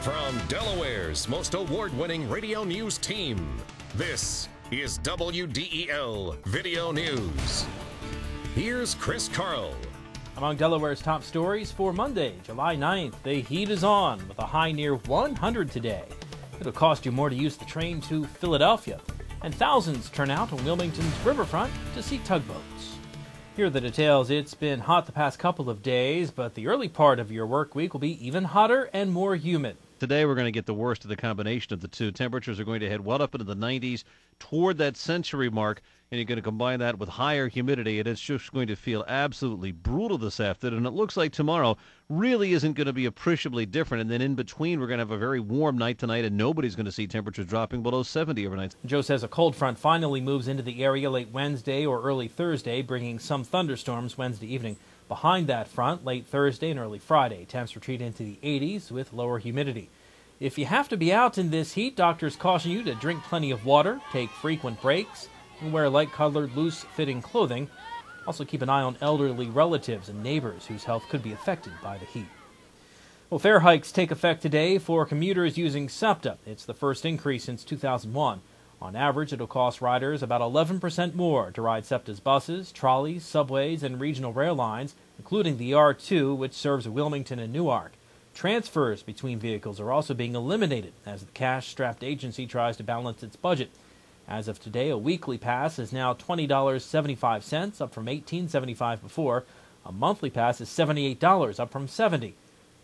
From Delaware's most award-winning radio news team, this is WDEL Video News. Here's Chris Carl. Among Delaware's top stories for Monday, July 9th, the heat is on with a high near 100 today. It'll cost you more to use the train to Philadelphia, and thousands turn out on Wilmington's riverfront to see tugboats. Here are the details. It's been hot the past couple of days, but the early part of your work week will be even hotter and more humid. Today we're going to get the worst of the combination of the two. Temperatures are going to head well up into the 90s toward that century mark, and you're going to combine that with higher humidity, and it's just going to feel absolutely brutal this afternoon. And it looks like tomorrow really isn't going to be appreciably different. And then in between, we're going to have a very warm night tonight, and nobody's going to see temperatures dropping below 70 overnight. Joe says a cold front finally moves into the area late Wednesday or early Thursday, bringing some thunderstorms Wednesday evening. Behind that front, late Thursday and early Friday, temps retreat into the 80s with lower humidity. If you have to be out in this heat, doctors caution you to drink plenty of water, take frequent breaks, and wear light-colored, loose-fitting clothing. Also keep an eye on elderly relatives and neighbors whose health could be affected by the heat. Well, fare hikes take effect today for commuters using SEPTA. It's the first increase since 2001. On average, it'll cost riders about 11% more to ride SEPTA's buses, trolleys, subways, and regional rail lines, including the R2, which serves Wilmington and Newark. Transfers between vehicles are also being eliminated as the cash-strapped agency tries to balance its budget. As of today, a weekly pass is now $20.75, up from $18.75 before. A monthly pass is $78, up from $70.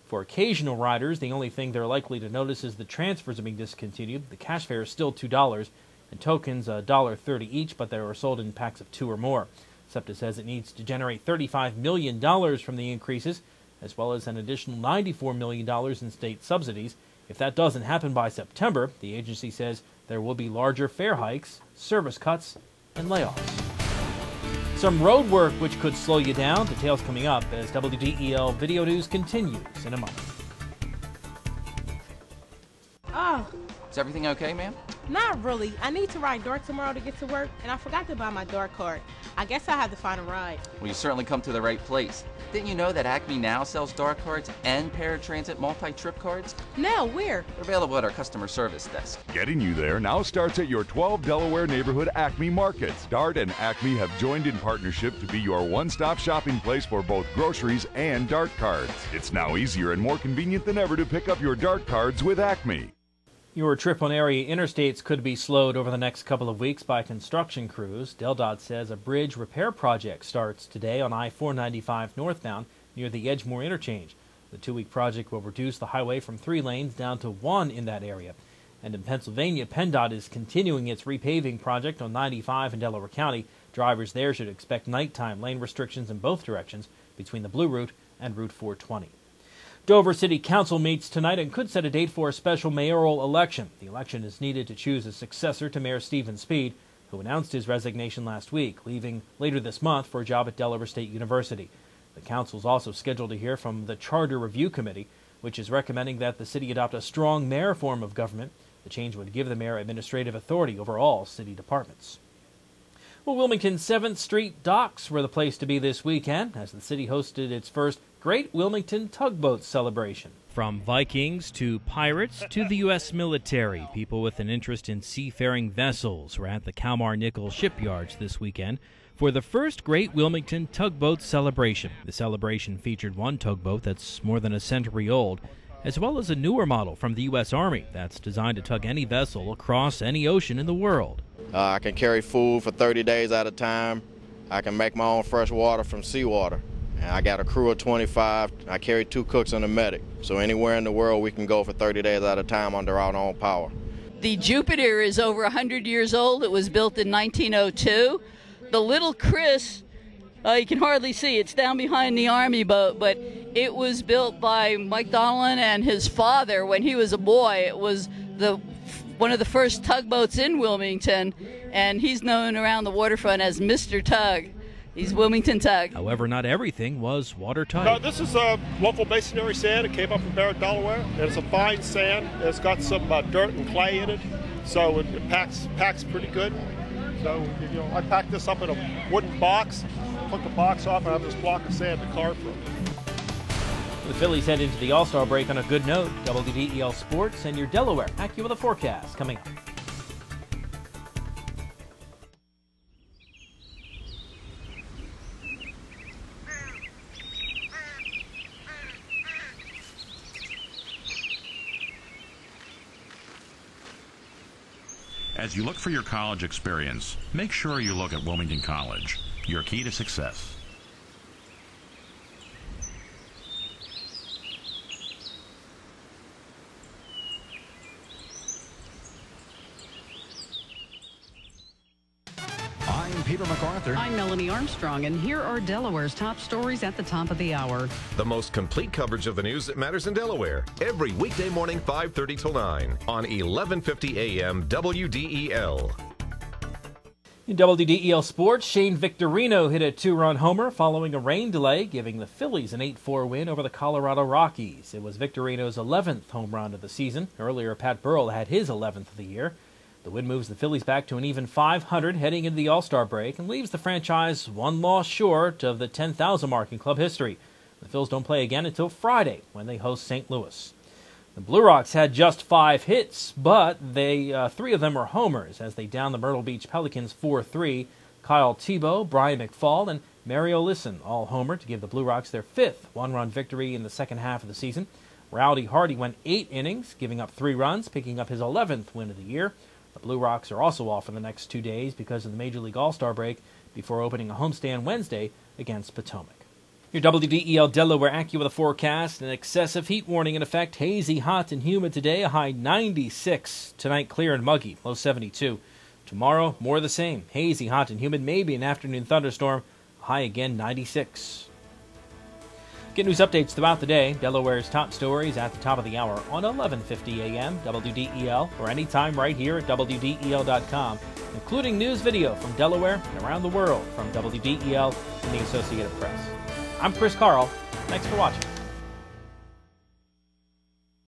For occasional riders, the only thing they're likely to notice is the transfers are being discontinued. The cash fare is still $2, and tokens $1.30 each, but they are sold in packs of 2 or more. SEPTA says it needs to generate $35 million from the increases, as well as an additional $94 million in state subsidies. If that doesn't happen by September, the agency says there will be larger fare hikes, service cuts, and layoffs. Some road work which could slow you down. Details coming up as WDEL Video News continues in a moment. Oh. Is everything okay, ma'am? Not really. I need to ride DART tomorrow to get to work, and I forgot to buy my DART card. I guess I'll have to find a ride. Well, you certainly come to the right place. Didn't you know that Acme now sells DART cards and paratransit multi-trip cards? No, where? They're available at our customer service desk. Getting you there now starts at your 12 Delaware neighborhood Acme markets. DART and Acme have joined in partnership to be your one-stop shopping place for both groceries and DART cards. It's now easier and more convenient than ever to pick up your DART cards with Acme. Your trip on area interstates could be slowed over the next couple of weeks by construction crews. DelDOT says a bridge repair project starts today on I-495 northbound near the Edgemore interchange. The 2-week project will reduce the highway from 3 lanes down to 1 in that area. And in Pennsylvania, PennDOT is continuing its repaving project on 95 in Delaware County. Drivers there should expect nighttime lane restrictions in both directions between the Blue Route and Route 420. Dover City Council meets tonight and could set a date for a special mayoral election. The election is needed to choose a successor to Mayor Stephen Speed, who announced his resignation last week, leaving later this month for a job at Delaware State University. The council is also scheduled to hear from the Charter Review Committee, which is recommending that the city adopt a strong mayor form of government. The change would give the mayor administrative authority over all city departments. Well, Wilmington's 7th Street docks were the place to be this weekend as the city hosted its first Great Wilmington Tugboat Celebration. From Vikings to pirates to the U.S. military, people with an interest in seafaring vessels were at the Kalmar-Nickel shipyards this weekend for the first Great Wilmington Tugboat Celebration. The celebration featured one tugboat that's more than a century old, as well as a newer model from the U.S. Army that's designed to tug any vessel across any ocean in the world. I can carry food for 30 days at a time. I can make my own fresh water from seawater. And I got a crew of 25. I carry 2 cooks and a medic. So anywhere in the world we can go for 30 days at a time under our own power. The Jupiter is over 100 years old. It was built in 1902. The little Chris, you can hardly see, it's down behind the Army boat, but it was built by Mike Donlan and his father when he was a boy. It was one of the first tugboats in Wilmington, and he's known around the waterfront as Mr. Tug. He's Wilmington Tug. However, not everything was watertight. No, this is a local masonry sand. It came up from Barrett, Delaware, and it's a fine sand. It's got some dirt and clay in it, so it packs pretty good. So, I packed this up in a wooden box, took the box off, and I have this block of sand to carve from. The Phillies head into the All-Star break on a good note. WDEL Sports and your Delaware AccuWeather forecast coming up. As you look for your college experience, make sure you look at Wilmington College, your key to success. I'm Peter MacArthur. I'm Melanie Armstrong, and here are Delaware's top stories at the top of the hour. The most complete coverage of the news that matters in Delaware. Every weekday morning, 5:30 till 9 on 1150 AM WDEL. In WDEL Sports, Shane Victorino hit a 2-run homer following a rain delay, giving the Phillies an 8-4 win over the Colorado Rockies. It was Victorino's 11th home run of the season. Earlier, Pat Burrell had his 11th of the year. The win moves the Phillies back to an even .500 heading into the All-Star break and leaves the franchise one loss short of the 10,000 mark in club history. The Phils don't play again until Friday when they host St. Louis. The Blue Rocks had just 5 hits, but 3 of them were homers as they downed the Myrtle Beach Pelicans 4-3. Kyle Tebow, Brian McFall, and Mario Lisson all homered to give the Blue Rocks their 5th one-run victory in the second half of the season. Rowdy Hardy went 8 innings, giving up 3 runs, picking up his 11th win of the year. The Blue Rocks are also off for the next 2 days because of the Major League All-Star break before opening a homestand Wednesday against Potomac. Your WDEL Delaware AccuWeather forecast: an excessive heat warning in effect. Hazy, hot, and humid today. A high 96. Tonight, clear and muggy. Low 72. Tomorrow, more of the same. Hazy, hot, and humid. Maybe an afternoon thunderstorm. High again 96. Get news updates throughout the day. Delaware's top stories at the top of the hour on 1150 AM WDEL or anytime right here at WDEL.com, including news video from Delaware and around the world from WDEL and the Associated Press. I'm Chris Carl. Thanks for watching.